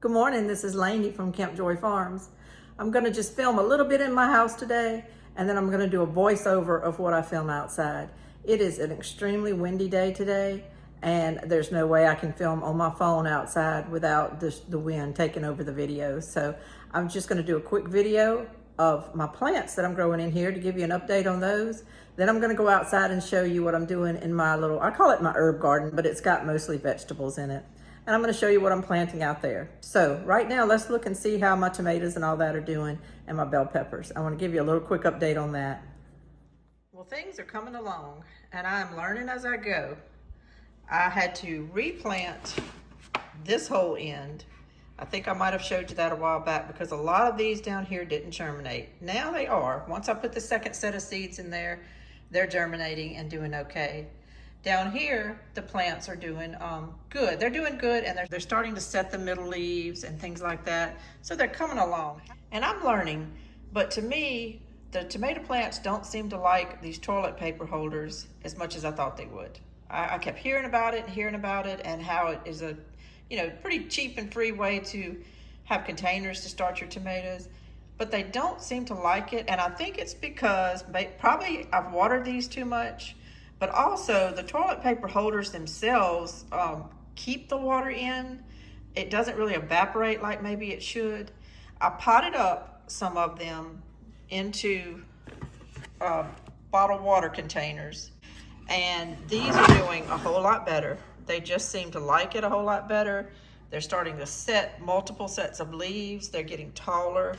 Good morning, this is Lainey from Camp Joy Farms. I'm gonna just film a little bit in my house today, and then I'm gonna do a voiceover of what I film outside. It is an extremely windy day today, and there's no way I can film on my phone outside without the wind taking over the video. So I'm just gonna do a quick video of my plants that I'm growing in here to give you an update on those. Then I'm gonna go outside and show you what I'm doing in my little, I call it my herb garden, but it's got mostly vegetables in it. And I'm gonna show you what I'm planting out there. So right now, let's look and see how my tomatoes and all that are doing and my bell peppers. I wanna give you a little quick update on that. Well, things are coming along and I'm learning as I go. I had to replant this whole end. I think I might've showed you that a while back because a lot of these down here didn't germinate. Now they are. Once I put the second set of seeds in there, they're germinating and doing okay. Down here, the plants are doing good. They're doing good, and they're starting to set the middle leaves and things like that. So they're coming along. And I'm learning, but to me, the tomato plants don't seem to like these toilet paper holders as much as I thought they would. I kept hearing about it and how it is a, pretty cheap and free way to have containers to start your tomatoes. But they don't seem to like it, and I think it's because probably I've watered these too much. But also the toilet paper holders themselves keep the water in. It doesn't really evaporate like maybe it should. I potted up some of them into bottled water containers, and these are doing a whole lot better. They just seem to like it a whole lot better. They're starting to set multiple sets of leaves. They're getting taller.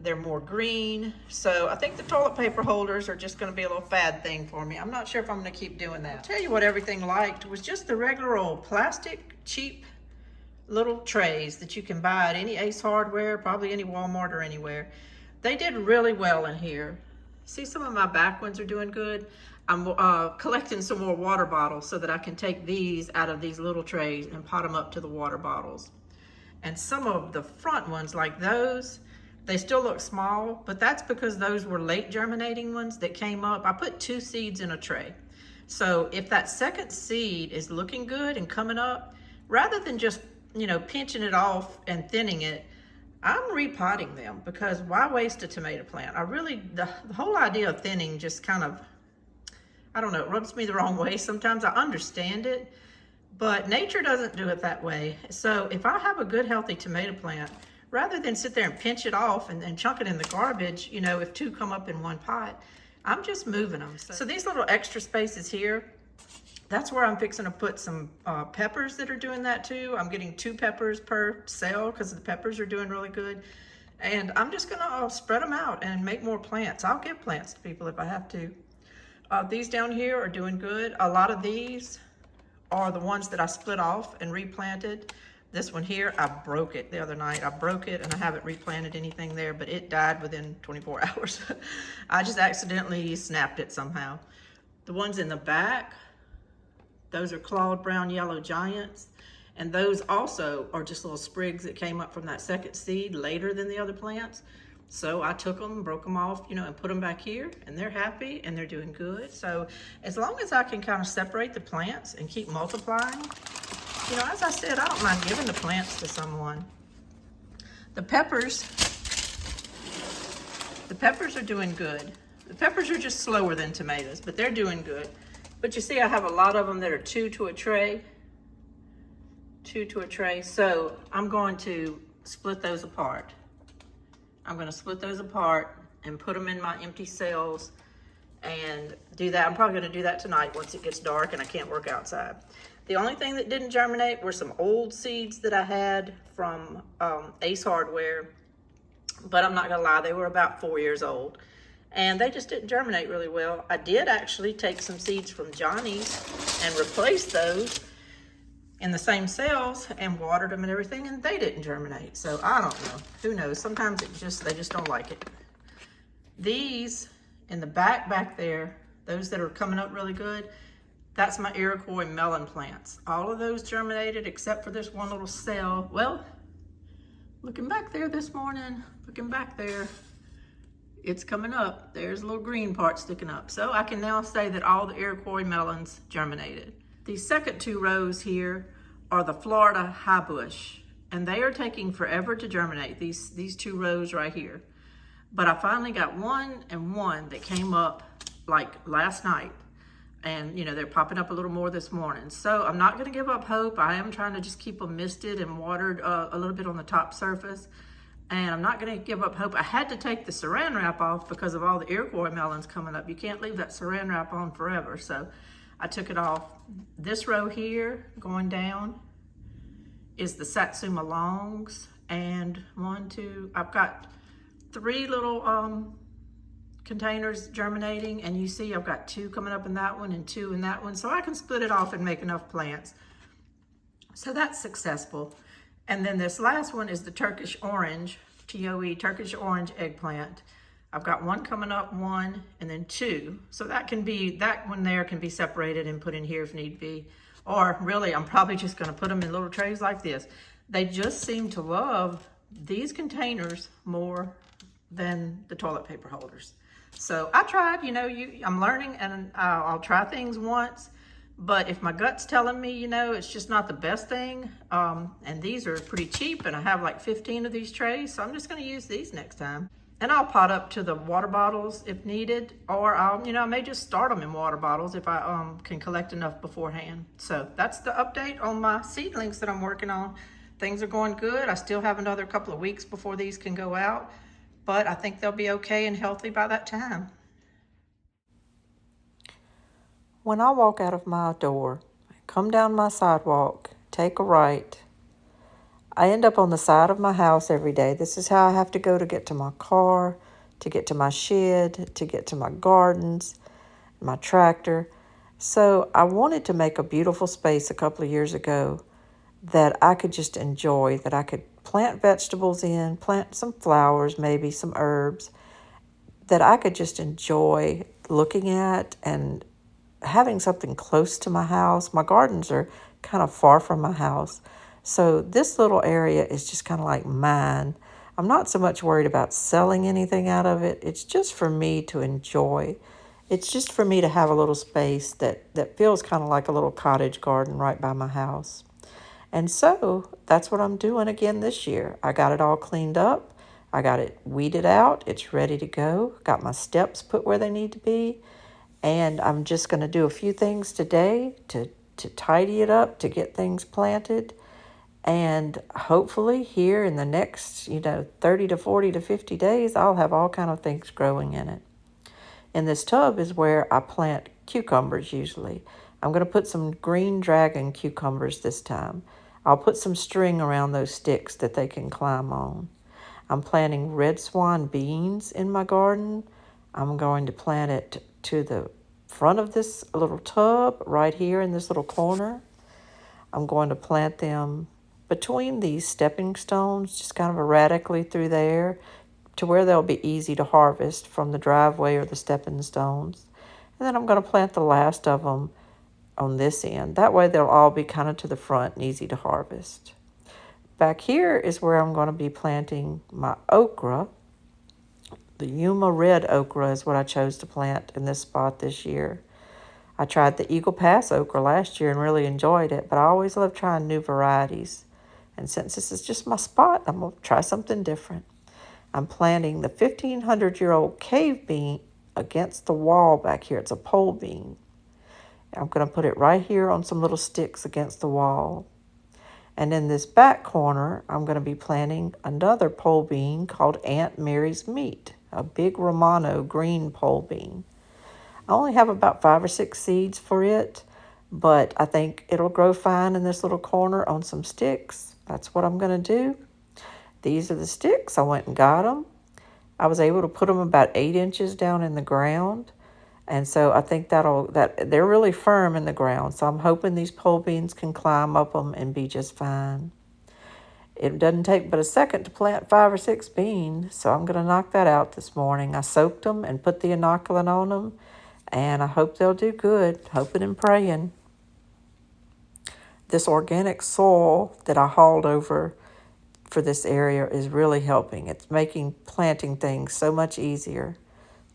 They're more green. So I think the toilet paper holders are just gonna be a little fad thing for me. I'm not sure if I'm gonna keep doing that. I'll tell you what everything liked was just the regular old plastic, cheap little trays that you can buy at any Ace Hardware, probably any Walmart or anywhere. They did really well in here. See, some of my back ones are doing good. I'm collecting some more water bottles so that I can take these out of these little trays and pot them up to the water bottles. And some of the front ones, like those, they still look small, but that's because those were late germinating ones that came up. I put 2 seeds in a tray. So if that second seed is looking good and coming up, rather than just, pinching it off and thinning it, I'm repotting them because why waste a tomato plant? The whole idea of thinning just kind of, I don't know, it rubs me the wrong way. Sometimes I understand it, but nature doesn't do it that way. So if I have a good, healthy tomato plant, rather than sit there and pinch it off and chunk it in the garbage, if 2 come up in one pot, I'm just moving them. So these little extra spaces here, that's where I'm fixing to put some peppers that are doing that too. I'm getting 2 peppers per cell because the peppers are doing really good. And I'm just gonna spread them out and make more plants. I'll give plants to people if I have to. These down here are doing good. A lot of these are the ones that I split off and replanted. This one here, I broke it the other night. I broke it and I haven't replanted anything there, but it died within 24 hours. I just accidentally snapped it somehow. The ones in the back, those are clawed brown yellow giants. And those also are just little sprigs that came up from that second seed later than the other plants. So I took them, broke them off, and put them back here, and they're happy and they're doing good. So as long as I can kind of separate the plants and keep multiplying, as I said, I don't mind giving the plants to someone. The peppers are doing good. The peppers are just slower than tomatoes, but they're doing good. But you see, I have a lot of them that are 2 to a tray. 2 to a tray. So I'm going to split those apart. I'm going to split those apart and put them in my empty cells and do that. I'm probably going to do that tonight once it gets dark and I can't work outside. The only thing that didn't germinate were some old seeds that I had from Ace Hardware, but I'm not gonna lie, they were about 4 years old and they just didn't germinate really well. I did actually take some seeds from Johnny's and replace those in the same cells and watered them and everything, and they didn't germinate. So I don't know, who knows? Sometimes they just don't like it. These in the back there, those that are coming up really good, that's my Iroquois melon plants. All of those germinated except for this one little cell. Well, looking back there this morning, it's coming up. There's a little green part sticking up. So I can now say that all the Iroquois melons germinated. These second 2 rows here are the Florida high bush. and they are taking forever to germinate, these 2 rows right here. But I finally got one that came up like last night. And you know, they're popping up a little more this morning. So I'm not gonna give up hope. I am trying to just keep them misted and watered a little bit on the top surface. And I'm not gonna give up hope. I had to take the saran wrap off because of all the Iroquois melons coming up. You can't leave that saran wrap on forever. So I took it off. This row here going down is the Satsuma longs. And 1, 2, I've got 3 little containers germinating, and you see I've got 2 coming up in that one and 2 in that one, so I can split it off and make enough plants. So that's successful. And then this last one is the Turkish orange, TOE, Turkish orange eggplant. I've got 1 coming up, 1, and then 2. So that one there can be separated and put in here if need be. Or really, I'm probably just gonna put them in little trays like this. They just seem to love these containers more than the toilet paper holders. So I tried, you know, I'm learning, and I'll try things once, but if my gut's telling me, you know, it's just not the best thing, and these are pretty cheap, and I have like 15 of these trays, so I'm just gonna use these next time. And I'll pot up to the water bottles if needed, or I'll, you know, I may just start them in water bottles if I can collect enough beforehand. So that's the update on my seedlings that I'm working on. Things are going good. I still have another couple of weeks before these can go out, but I think they'll be okay and healthy by that time. When I walk out of my door, come down my sidewalk, take a right, I end up on the side of my house every day. This is how I have to go to get to my car, to get to my shed, to get to my gardens, my tractor. So I wanted to make a beautiful space a couple of years ago that I could just enjoy, that I could plant vegetables in, plant some flowers, maybe some herbs, that I could just enjoy looking at and having something close to my house. My gardens are kind of far from my house. So this little area is just kind of like mine. I'm not so much worried about selling anything out of it. It's just for me to enjoy. It's just for me to have a little space that feels kind of like a little cottage garden right by my house. And so that's what I'm doing again this year. I got it all cleaned up. I got it weeded out. It's ready to go. Got my steps put where they need to be. And I'm just going to do a few things today to tidy it up, to get things planted. And hopefully here in the next, 30 to 40 to 50 days, I'll have all kind of things growing in it. In this tub is where I plant cucumbers usually. I'm going to put some green dragon cucumbers this time. I'll put some string around those sticks that they can climb on. I'm planting red swan beans in my garden. I'm going to plant it to the front of this little tub right here in this little corner. I'm going to plant them between these stepping stones, just kind of erratically through there, to where they'll be easy to harvest from the driveway or the stepping stones. And then I'm going to plant the last of them on this end. That way they'll all be kind of to the front and easy to harvest. Back here is where I'm going to be planting my okra. The Yuma red okra is what I chose to plant in this spot this year. I tried the Eagle Pass okra last year and really enjoyed it, but I always love trying new varieties. And since this is just my spot, I'm going to try something different. I'm planting the 1,500-year-old cave bean against the wall back here. It's a pole bean. I'm going to put it right here on some little sticks against the wall. And in this back corner, I'm going to be planting another pole bean called Aunt Mary's Meat, a big Romano green pole bean. I only have about 5 or 6 seeds for it, but I think it'll grow fine in this little corner on some sticks. That's what I'm going to do. These are the sticks. I went and got them. I was able to put them about 8 inches down in the ground. And so I think that they're really firm in the ground. So I'm hoping these pole beans can climb up them and be just fine. It doesn't take but a second to plant 5 or 6 beans. So I'm going to knock that out this morning. I soaked them and put the inoculant on them. And I hope they'll do good, hoping and praying. This organic soil that I hauled over for this area is really helping. It's making planting things so much easier.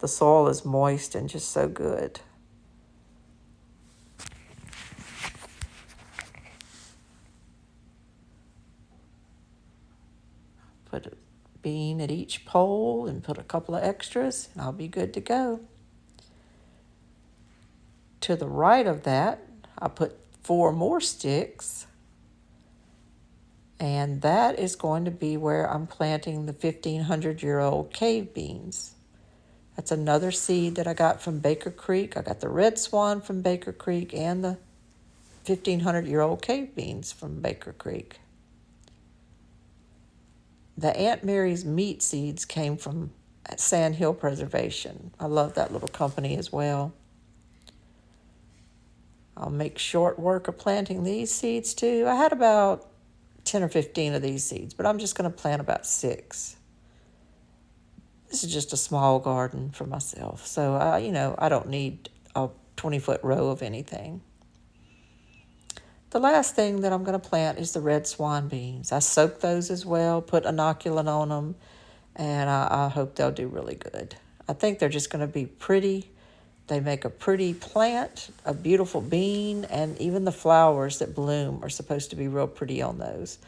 The soil is moist and just so good. put a bean at each pole and put a couple of extras, and I'll be good to go. To the right of that, I put 4 more sticks, and that is going to be where I'm planting the 1,500-year-old cave beans. That's another seed that I got from Baker Creek. I got the red swan from Baker Creek and the 1,500-year-old cave beans from Baker Creek. The Aunt Mary's meat seeds came from Sand Hill Preservation. I love that little company as well. I'll make short work of planting these seeds too. I had about 10 or 15 of these seeds, but I'm just going to plant about 6. This is just a small garden for myself, so I don't need a 20-foot row of anything. The last thing that I'm going to plant is the red swan beans. I soaked those as well, put inoculant on them, and I hope they'll do really good. I think they're just going to be pretty. They make a pretty plant, a beautiful bean, and even the flowers that bloom are supposed to be real pretty on those.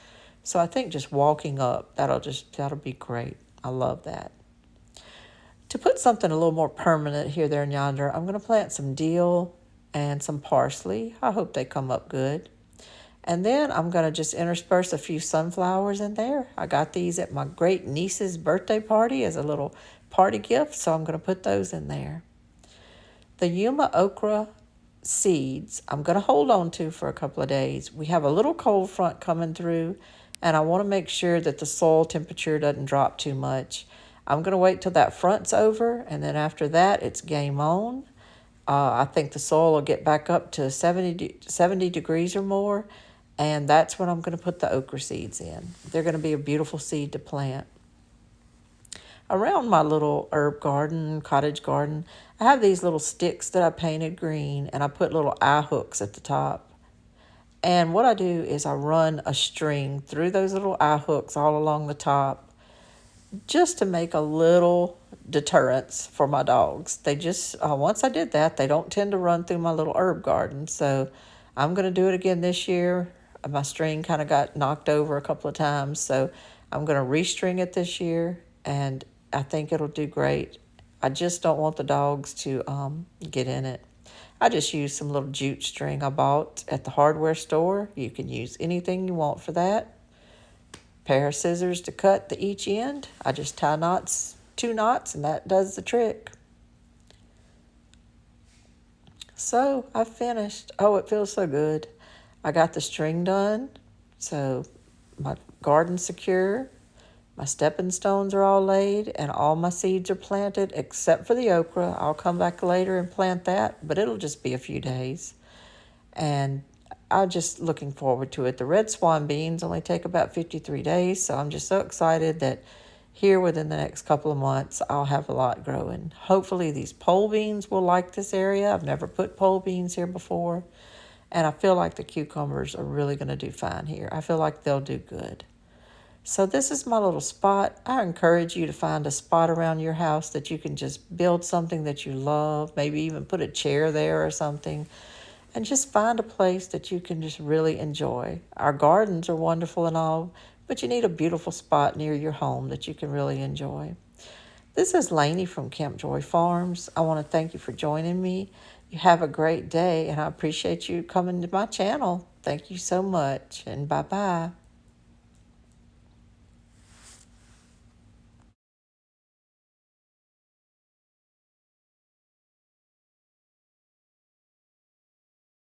So I think just walking up, that'll be great. I love that. To put something a little more permanent here, there, and yonder, I'm going to plant some dill and some parsley. I hope they come up good. And then I'm going to just intersperse a few sunflowers in there. I got these at my great niece's birthday party as a little party gift, so I'm going to put those in there. The Yuma okra seeds I'm going to hold on to for a couple of days. We have a little cold front coming through, and I want to make sure that the soil temperature doesn't drop too much. I'm going to wait till that front's over, and then after that, it's game on. I think the soil will get back up to 70 degrees or more, and that's when I'm going to put the okra seeds in. They're going to be a beautiful seed to plant. Around my little herb garden, cottage garden, I have these little sticks that I painted green, and I put little eye hooks at the top. And what I do is I run a string through those little eye hooks all along the top, just to make a little deterrence for my dogs. They just, once I did that, they don't tend to run through my little herb garden. So I'm going to do it again this year. My string kind of got knocked over a couple of times, so I'm going to restring it this year, and I think it'll do great. I just don't want the dogs to get in it. I just used some little jute string I bought at the hardware store. You can use anything you want for that. Pair of scissors to cut each end. I just tie 2 knots, and that does the trick. So I finished. Oh, it feels so good. I got the string done, so my garden's secure. My stepping stones are all laid, and all my seeds are planted except for the okra. I'll come back later and plant that, but it'll just be a few days. And I'm just looking forward to it. The red swan beans only take about 53 days, so I'm just so excited that here within the next couple of months, I'll have a lot growing. Hopefully these pole beans will like this area. I've never put pole beans here before, and I feel like the cucumbers are really going to do fine here. I feel like they'll do good. So this is my little spot. I encourage you to find a spot around your house that you can just build something that you love, maybe even put a chair there or something, and just find a place that you can just really enjoy. Our gardens are wonderful and all, but you need a beautiful spot near your home that you can really enjoy. This is Lainey from Camp Joy Farms. I want to thank you for joining me. You have a great day, and I appreciate you coming to my channel. Thank you so much, and bye-bye.